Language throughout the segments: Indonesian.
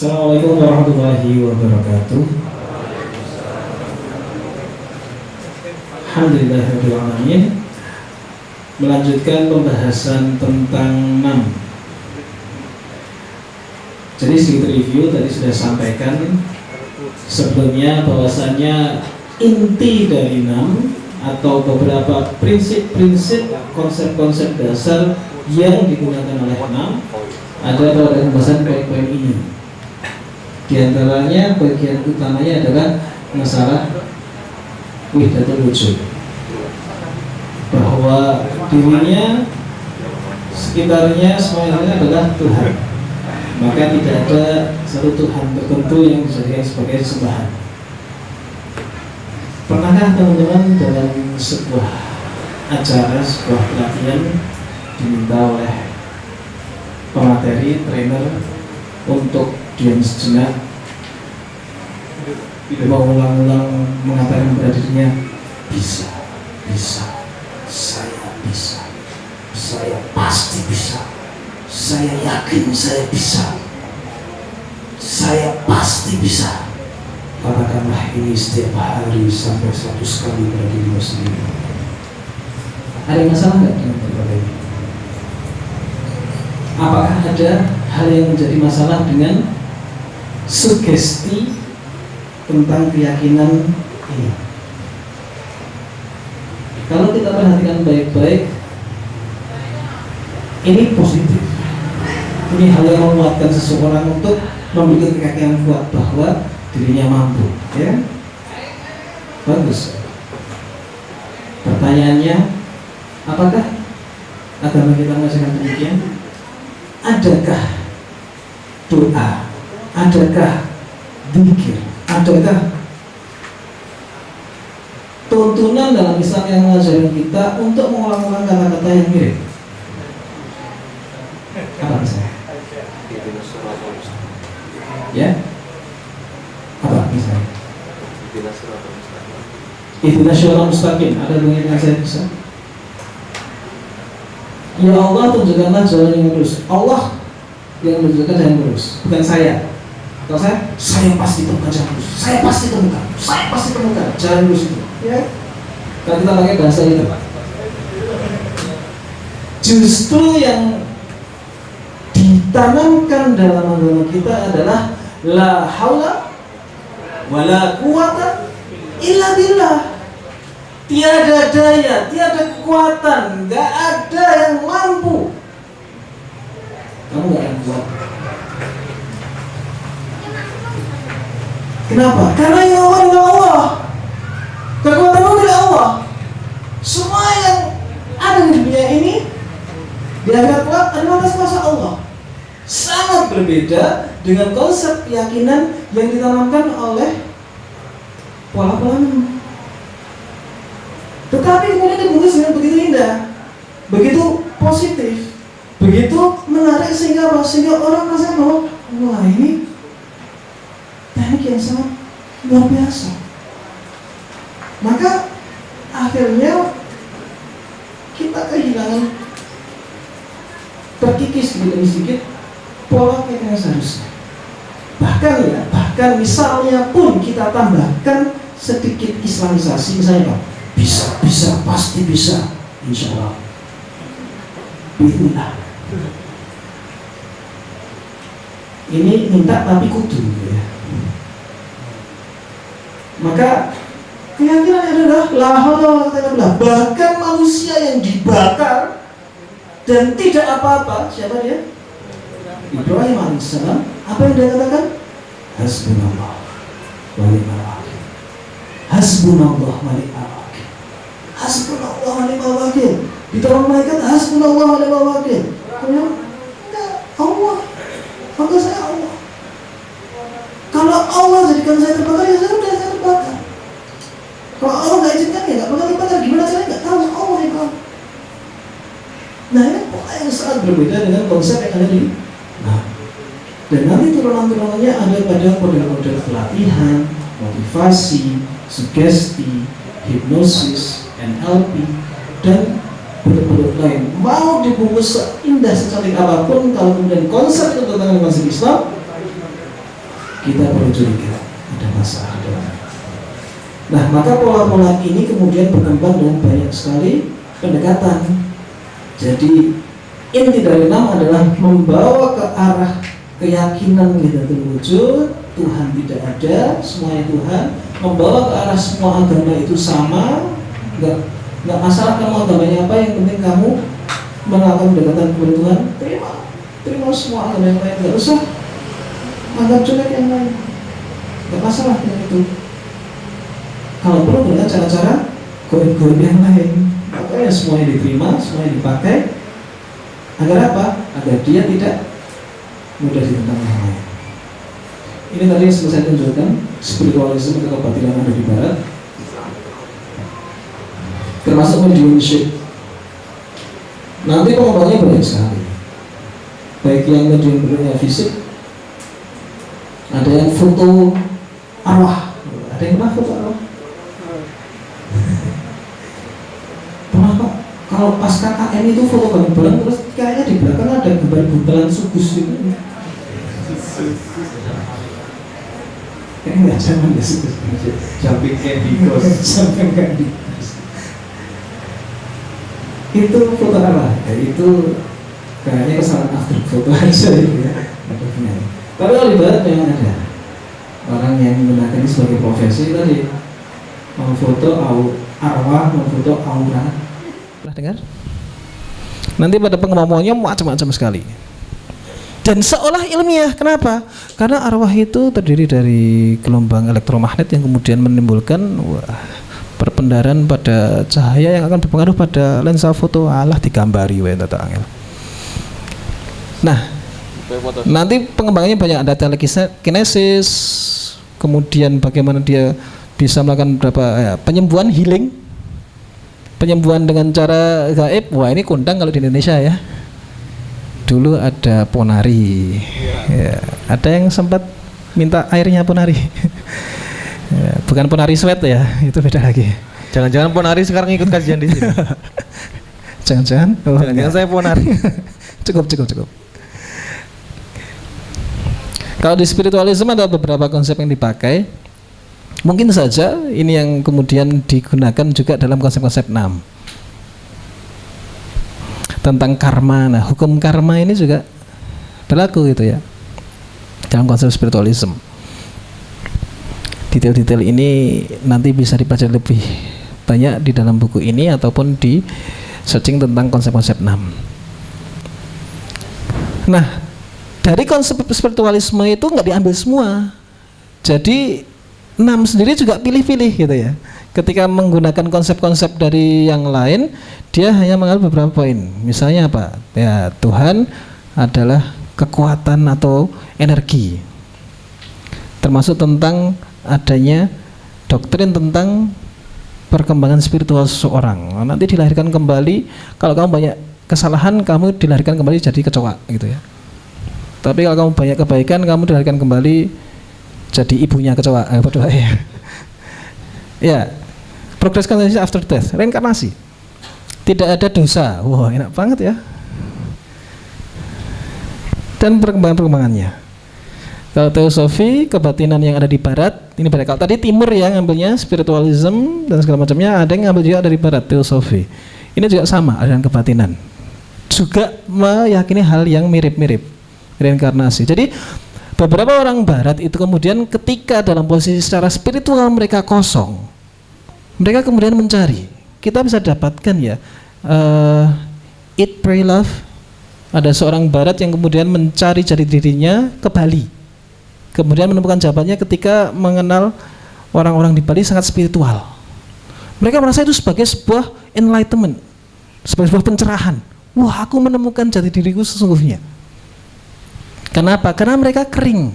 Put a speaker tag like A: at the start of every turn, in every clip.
A: Assalamualaikum warahmatullahi wabarakatuh. Alhamdulillahirabbil alamin. Melanjutkan pembahasan tentang nam. Jadi sedikit review tadi sudah sampaikan sebelumnya bahwasannya inti dari nam atau beberapa prinsip-prinsip konsep-konsep dasar yang digunakan oleh nam ada pada pembahasan poin-poin ini. Di antaranya bagian utamanya adalah masalah wahdatul wujud, bahwa dirinya sekitarnya semuanya adalah Tuhan, maka tidak ada satu Tuhan tertentu yang dijadikan sebagai sembahan. Pernahkah teman-teman dalam sebuah acara, sebuah pelatihan diminta oleh pemateri, trainer untuk diam sejenak, mengulang-ulang mengatakan kepada dirinya, bisa, saya pasti bisa, saya yakin saya bisa, saya pasti bisa. Katakanlah ini setiap hari sampai 100 kali pada dirimu sendiri. Ada masalah nggak dengan perkara ini? Apakah ada hal yang menjadi masalah dengan sugesti tentang keyakinan ini? Kalau kita perhatikan baik-baik, ini positif. Ini hal yang menguatkan seseorang untuk memiliki keyakinan kuat bahwa dirinya mampu, ya. Bagus. Pertanyaannya, apakah agama kita mengajarkan demikian? Adakah doa, adakah zikir, adakah tuntunan dalam Islam yang mengajarkan kita untuk mengulang-ulang kata-kata yang mirip? Apa misalnya? Ya? Apa misalnya? Ihdinas shiratal mustaqim. Ada bunyi yang saya bisa? Ya Allah, tunjukkanlah jalan yang lurus. Allah yang menunjukkan jalan yang lurus, bukan saya. Kalau saya pasti temukan jalan lurus. Saya pasti temukan jalan lurus itu. Ya? Kalau kita pakai bahasa itu, justru yang ditanamkan dalam agama kita adalah la haula wala quwata illa billah. Tiada daya, tiada kekuatan, gak ada yang mampu. Kamu gak akan kuat. Kenapa? Karena yang Allah adalah Allah. Kekuatanmu adalah Allah. Semua yang ada di dunia ini di akhirat kelak adalah atas kuasa Allah. Sangat berbeda dengan konsep keyakinan yang ditanamkan oleh pola-pola nam. Tetapi kemudian dibungkus dengan begitu indah, begitu positif, begitu menarik sehingga orang merasa bahwa wah, ini teknik yang sangat luar biasa. Maka akhirnya kita kehilangan terkikis demi sedikit pola yang seharusnya. Bahkan misalnya pun kita tambahkan sedikit islamisasi, misalnya Pak, bisa, pasti bisa, insya Allah. Bismillah. Ini minta tapi kudu, ya. Maka keyakinannya adalah la haula wala quwwata illa billah. Bahkan manusia yang dibakar dan tidak apa-apa, siapa dia? Ibrahim alaihissalam. Apa yang dia katakan? Hasbunallah wa ni'mal wakil. Hasbunallah wa ni'mal wakil. Hasbunallah wa ni'mal wakil. Ditolong malaikat, hasbunallah wa ni'mal wakil. Kemudian, enggak, Allah. Maka saya Allah. Kalau Allah jadikan saya terbakar, ya saya terbakar. Kalau Allah nggak izinkan, ya nggak bakal terbakar. Gimana caranya? Nggak tahu. Allah yang tahu. Nah, ini pola yang sangat berbeda dengan konsep yang ada di. Nah, dan nanti turunan-turunannya ada pada model-model pelatihan, motivasi, sugesti, hipnosis, NLP, dan bentuk-bentuk lain. Mau dibungkus seindah secantik apapun, kalau kemudian konsep itu bertentangan dengan konsep Islam, kita perlu curiga ada masalah dalam. Nah, maka pola-pola ini kemudian berkembang dengan banyak sekali pendekatan. Jadi inti dari 6 adalah membawa ke arah keyakinan wahdatul wujud, Tuhan tidak ada, semuanya Tuhan, membawa ke arah semua agama itu sama, nggak masalah kamu agamanya apa, yang penting kamu melakukan pendekatan kepada Tuhan, terima semua agama yang lain, nggak usah anggap jelek yang lain, nggak masalah dengan itu. Kalau perlu dengan cara-cara goib-goib yang lain, makanya semuanya diterima, semuanya dipakai, agar apa? Agar dia tidak mudah ditentang yang lain. Ini tadi yang saya tunjukkan, spiritualisme atau kebatilan ada di barat, termasuk mediumship. Nanti pengembangannya banyak sekali, baik yang medium bentuknya fisik, ada yang foto arwah, ada yang pernah foto arwah. Pernah Pak, kalau pas KKN itu foto bareng-bareng, terus kayaknya di belakang ada gambar buntelan sugus gitu. Kayaknya nggak zaman ya sugus.
B: Jumping candy ghost.
A: Jumping candy ghost. Itu foto apa? Ya, itu kayaknya kesalahan after foto aja gitu ya. Tapi kalau di barat memang ada orang yang menggunakan ini sebagai profesi tadi, memfoto arwah, memfoto aura. Pernah dengar? Nanti pada pengembangannya macam-macam sekali. Dan seolah ilmiah, kenapa? Karena arwah itu terdiri dari gelombang elektromagnet yang kemudian menimbulkan perpendaran pada cahaya yang akan berpengaruh pada lensa foto. Allah digambari wae tata angel. Nah, nanti pengembangannya banyak, ada telekinesis, kemudian bagaimana dia bisa melakukan beberapa penyembuhan, healing, penyembuhan dengan cara gaib. Wah, ini kondang kalau di Indonesia ya. Dulu ada ponari, ya, ada yang sempat minta airnya ponari. Ya, bukan ponari sweat ya, itu beda lagi.
B: Jangan-jangan ponari sekarang ikut kajian di sini.
A: Jangan-jangan.
B: Jangan-jangan saya ponari.
A: Cukup. Kalau di spiritualisme ada beberapa konsep yang dipakai. Mungkin saja ini yang kemudian digunakan juga dalam konsep-konsep 6 tentang karma. Nah, hukum karma ini juga berlaku gitu ya dalam konsep spiritualisme. Detail-detail ini nanti bisa dipelajari lebih banyak di dalam buku ini ataupun di searching tentang konsep-konsep 6. Nah, dari konsep spiritualisme itu nggak diambil semua. Jadi 6 sendiri juga pilih-pilih gitu ya. Ketika menggunakan konsep-konsep dari yang lain, dia hanya mengambil beberapa poin. Misalnya apa? Ya, Tuhan adalah kekuatan atau energi. Termasuk tentang adanya doktrin tentang perkembangan spiritual seseorang. Nanti dilahirkan kembali, kalau kamu banyak kesalahan, kamu dilahirkan kembali jadi kecoa gitu ya. Tapi kalau kamu banyak kebaikan, kamu dilahirkan kembali jadi ibunya kecoa. Berdoa ya. Ya, progress consciousness after death, reinkarnasi. Tidak ada dosa. Wah, enak banget ya. Dan perkembangannya. Kalau teosofi, kebatinan yang ada di barat, ini barat. Kalau tadi timur yang ngambilnya spiritualism dan segala macamnya, ada yang ngambil juga dari barat, teosofi. Ini juga sama, aliran kebatinan. Juga meyakini hal yang mirip-mirip, reinkarnasi. Jadi beberapa orang barat itu kemudian ketika dalam posisi secara spiritual mereka kosong, mereka kemudian mencari. Kita bisa dapatkan ya, Eat, Pray, Love. Ada seorang barat yang kemudian mencari jati dirinya ke Bali, kemudian menemukan jawabannya ketika mengenal orang-orang di Bali sangat spiritual. Mereka merasa itu sebagai sebuah enlightenment, sebagai sebuah pencerahan. Wah, aku menemukan jati diriku sesungguhnya. Kenapa? Karena mereka kering,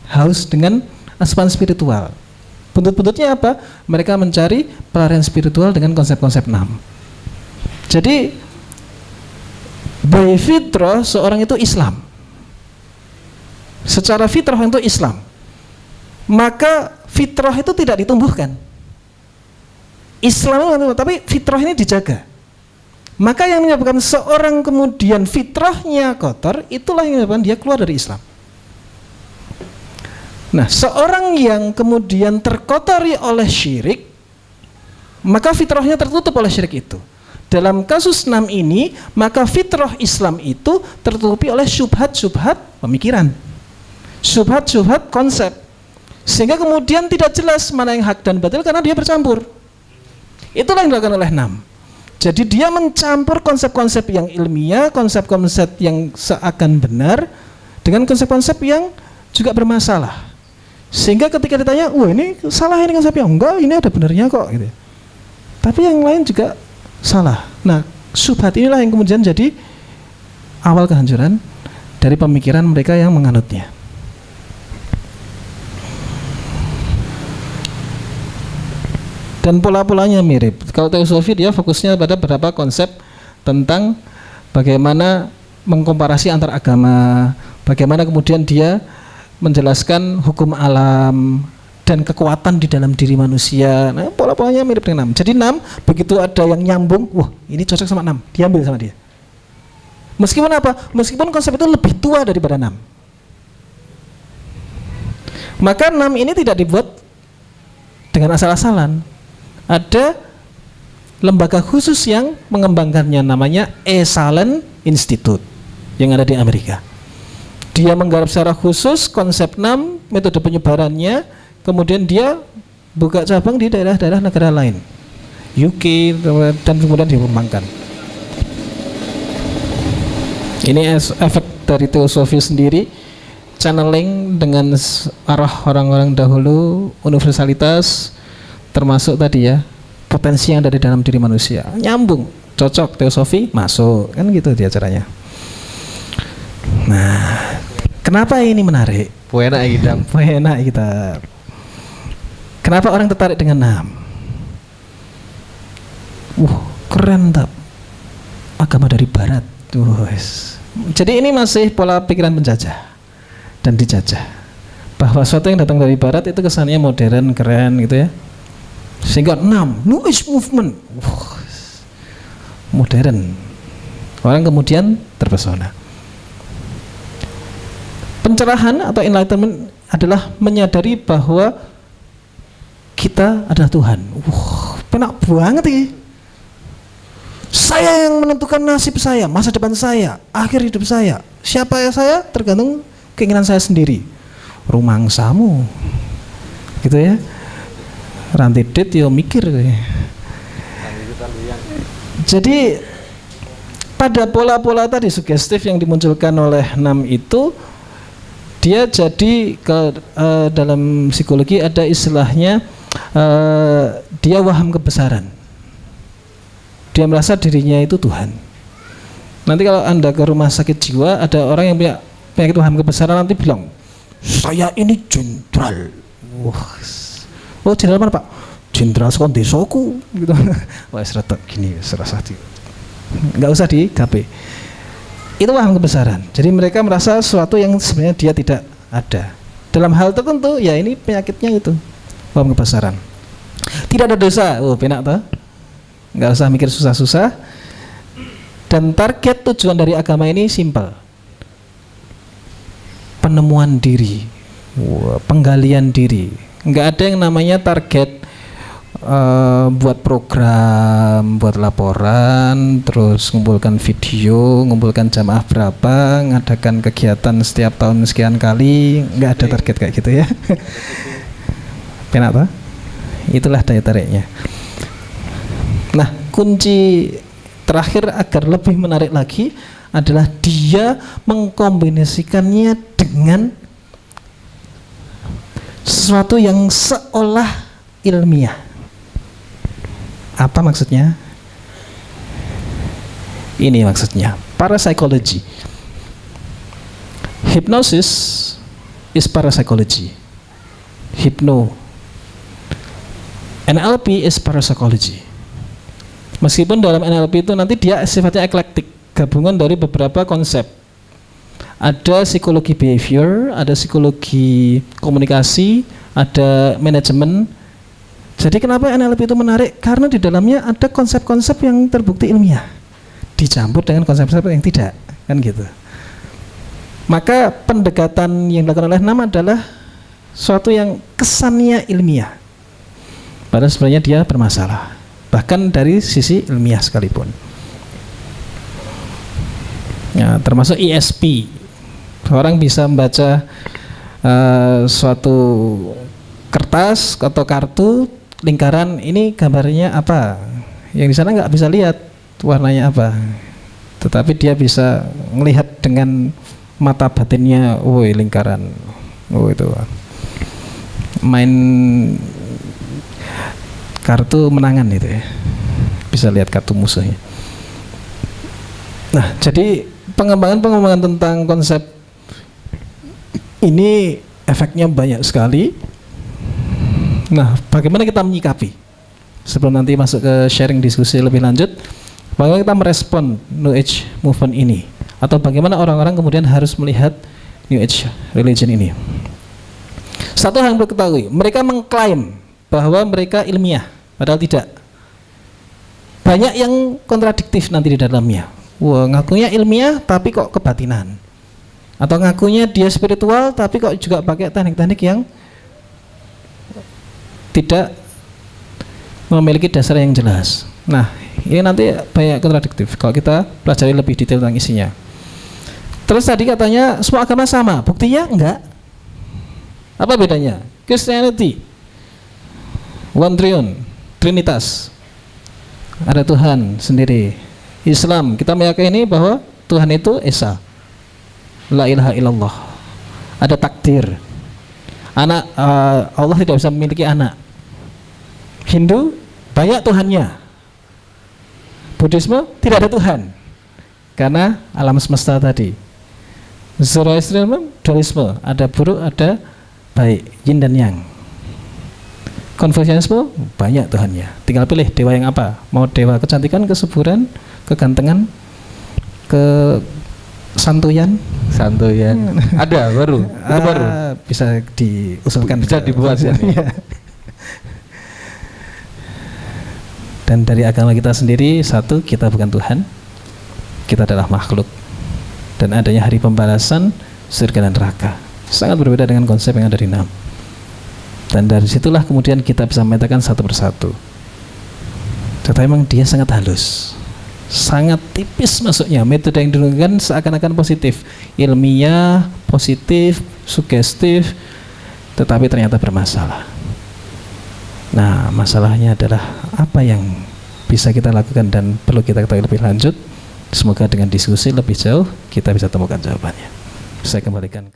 A: haus dengan asupan spiritual. Buntut-buntutnya apa? Mereka mencari pelarian spiritual dengan konsep-konsep 6. Jadi by fitrah seorang itu Islam. Secara fitrah itu Islam. Maka fitrah itu tidak ditumbuhkan. Islam itu, tapi fitrah ini dijaga. Maka yang menyebabkan seorang kemudian fitrahnya kotor, itulah yang menyebabkan dia keluar dari Islam. Nah, seorang yang kemudian terkotori oleh syirik, maka fitrahnya tertutup oleh syirik itu. Dalam kasus 6 ini, maka fitrah Islam itu tertutupi oleh syubhat-syubhat pemikiran, syubhat-syubhat konsep, sehingga kemudian tidak jelas mana yang hak dan batil karena dia bercampur. Itulah yang dilakukan oleh 6. Jadi dia mencampur konsep-konsep yang ilmiah, konsep-konsep yang seakan benar dengan konsep-konsep yang juga bermasalah. Sehingga ketika ditanya, wah ini salah ini konsepnya, enggak, ini ada benarnya kok gitu. Tapi yang lain juga salah. Nah, syubhat inilah yang kemudian jadi awal kehancuran dari pemikiran mereka yang menganutnya. Dan pola-polanya mirip. Kalau teosofi dia fokusnya pada beberapa konsep tentang bagaimana mengkomparasi antar agama, bagaimana kemudian dia menjelaskan hukum alam dan kekuatan di dalam diri manusia. Nah, pola-polanya mirip dengan 6. Jadi 6 begitu ada yang nyambung, wah ini cocok sama 6, diambil sama dia. Meskipun apa? Meskipun konsep itu lebih tua daripada 6. Maka 6 ini tidak dibuat dengan asal-asalan. Ada lembaga khusus yang mengembangkannya, namanya Esalen Institute yang ada di Amerika. Dia menggarap secara khusus konsep 6, metode penyebarannya, kemudian dia buka cabang di daerah-daerah negara lain, UK, dan kemudian dikembangkan. Ini efek dari teosofi sendiri, channeling dengan arah orang-orang dahulu, universalitas, termasuk tadi ya potensi yang ada di dalam diri manusia, nyambung, cocok, teosofi masuk, kan gitu dia caranya. Nah, kenapa ini menarik?
B: Enak kita.
A: Enak kita. Kenapa orang tertarik dengan 6? Keren tak? Agama dari Barat. Jadi ini masih pola pikiran penjajah dan dijajah, bahwa sesuatu yang datang dari Barat itu kesannya modern, keren gitu ya. Sehingga 6, New Age Movement, modern. Orang kemudian terpesona. Pencerahan atau enlightenment adalah menyadari bahwa kita adalah Tuhan. Penak banget ini. Saya yang menentukan nasib saya, masa depan saya, akhir hidup saya. Siapa ya saya? Tergantung keinginan saya sendiri. Rumangsamu, gitu ya. Rantai dit yo mikir. Jadi pada pola-pola tadi sugestif yang dimunculkan oleh 6 itu, dia jadi dalam psikologi ada istilahnya dia waham kebesaran. Dia merasa dirinya itu Tuhan. Nanti kalau Anda ke rumah sakit jiwa, ada orang yang punya penyakit waham kebesaran, nanti bilang, saya ini jenderal. Oh jenderal mana Pak? Jenderal sekon desoku gitu. Wah seretak gini, serasa nggak usah di KP. Itu paham kebesaran. Jadi mereka merasa sesuatu yang sebenarnya dia tidak ada. Dalam hal tertentu, ya ini penyakitnya itu, paham kebesaran. Tidak ada dosa, penak toh? Nggak usah mikir susah-susah. Dan target tujuan dari agama ini simpel. Penemuan diri, penggalian diri. Nggak ada yang namanya target buat program, buat laporan, terus ngumpulkan video, ngumpulkan jamaah berapa, ngadakan kegiatan setiap tahun sekian kali. Nggak ada target kayak gitu ya. Kenapa? Itulah daya tariknya. Nah, kunci terakhir agar lebih menarik lagi adalah dia mengkombinasikannya dengan sesuatu yang seolah ilmiah. Apa maksudnya? Ini maksudnya, parapsychology. Hypnosis is parapsychology. NLP is parapsychology. Meskipun dalam NLP itu nanti dia sifatnya eklektik, gabungan dari beberapa konsep. Ada psikologi behavior, ada psikologi komunikasi, ada manajemen. Jadi kenapa NLP itu menarik? Karena di dalamnya ada konsep-konsep yang terbukti ilmiah dicampur dengan konsep-konsep yang tidak, kan gitu. Maka pendekatan yang dilakukan oleh 6 adalah
C: suatu yang kesannya ilmiah, padahal sebenarnya dia bermasalah, bahkan dari sisi ilmiah sekalipun. Ya, termasuk ISP, orang bisa membaca suatu kertas atau kartu lingkaran, ini gambarnya apa, yang di sana nggak bisa lihat warnanya apa, tetapi dia bisa melihat dengan mata batinnya, woi lingkaran, oh itu main kartu menangan itu ya, bisa lihat kartu musuhnya. Nah, jadi pengembangan tentang konsep ini efeknya banyak sekali. Nah, bagaimana kita menyikapi sebelum nanti masuk ke sharing diskusi lebih lanjut, bagaimana kita merespon New Age movement ini, atau bagaimana orang-orang kemudian harus melihat New Age religion ini. Satu hal yang perlu ketahui, mereka mengklaim bahwa mereka ilmiah, padahal tidak. Banyak yang kontradiktif nanti di dalamnya. Wah, ngakunya ilmiah tapi kok kebatinan, atau ngakunya dia spiritual tapi kok juga pakai teknik-teknik yang tidak memiliki dasar yang jelas. Nah, ini nanti banyak kontradiktif kalau kita pelajari lebih detail tentang isinya. Terus tadi katanya semua agama sama, buktinya enggak. Apa bedanya? Christianity, One Triune, Trinitas, ada Tuhan sendiri. Islam, kita meyakini bahwa Tuhan itu Esa, La ilaha illallah, ada takdir, anak, Allah tidak bisa memiliki anak. Hindu banyak Tuhannya. Buddhisme tidak ada Tuhan karena alam semesta tadi. Zoroastrianisme dualisme, ada buruk ada baik, yin dan yang. Konfusianisme banyak Tuhannya, tinggal pilih dewa yang apa, mau dewa kecantikan, kesuburan, kegantengan, kesantuyan. Ada baru, itu baru bisa diusulkan,
B: bisa dibuat ya.
C: Dan dari agama kita sendiri, satu, kita bukan Tuhan, kita adalah makhluk, dan adanya hari pembalasan, surga dan neraka sangat berbeda dengan konsep yang ada di Nam. Dan dari situlah kemudian kita bisa memetakan satu persatu. Tetapi memang dia sangat halus, sangat tipis masuknya. Metode yang digunakan seakan-akan positif, ilmiah, positif, sugestif, tetapi ternyata bermasalah. Nah, masalahnya adalah apa yang bisa kita lakukan dan perlu kita ketahui lebih lanjut. Semoga dengan diskusi lebih jauh kita bisa temukan jawabannya. Saya kembalikan.